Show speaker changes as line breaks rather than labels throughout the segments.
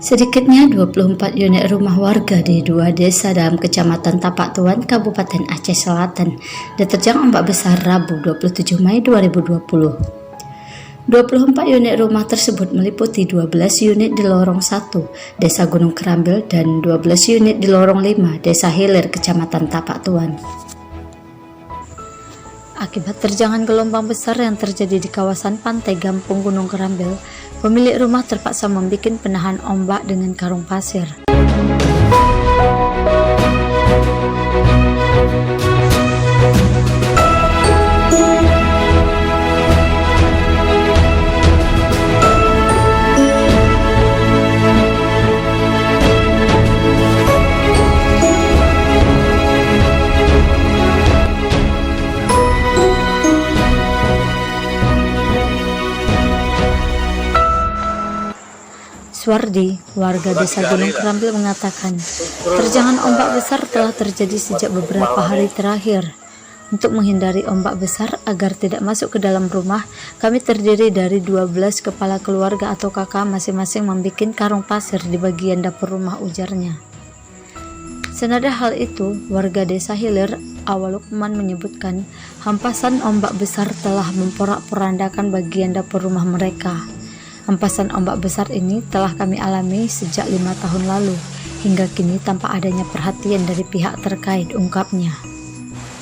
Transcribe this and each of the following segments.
Sedikitnya 24 unit rumah warga di 2 desa dalam Kecamatan Tapak Tuan, Kabupaten Aceh Selatan diterjang ombak besar Rabu 27 Mei 2020. 24 unit rumah tersebut meliputi 12 unit di Lorong 1, Desa Gunung Kerambil, dan 12 unit di Lorong 5, Desa Hilir, Kecamatan Tapak Tuan. Akibat terjangan gelombang besar yang terjadi di kawasan pantai Gampung Gunung Kerambil, pemilik rumah terpaksa membuat penahan ombak dengan karung pasir. Suwardi, warga Desa Gunung Kerambil, mengatakan terjangan ombak besar telah terjadi sejak beberapa hari terakhir. Untuk menghindari ombak besar agar tidak masuk ke dalam rumah, kami terdiri dari 12 kepala keluarga atau kakak masing-masing membuat karung pasir di bagian dapur rumah, ujarnya. Senada hal itu, warga Desa Hilir, Awalukman, menyebutkan hempasan ombak besar telah memporak-porandakan bagian dapur rumah mereka. Hempasan ombak besar ini telah kami alami sejak 5 tahun lalu, hingga kini tanpa adanya perhatian dari pihak terkait, ungkapnya.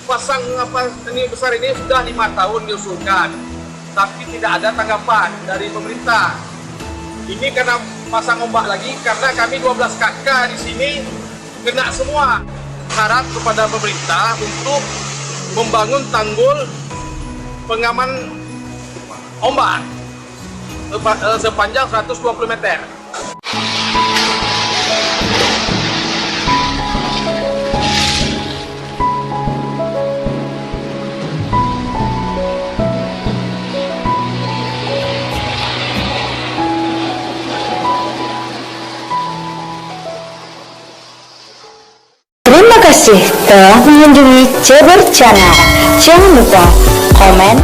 Pasang ini besar ini sudah 5 tahun diusulkan, tapi tidak ada tanggapan dari pemerintah. Ini karena pasang ombak lagi, karena kami 12 kakak di sini kena semua. Harap kepada pemerintah untuk membangun tanggul pengaman ombak sepanjang 120 meter.
Terima kasih telah mengunjungi Ceber Channel. Jangan lupa komen,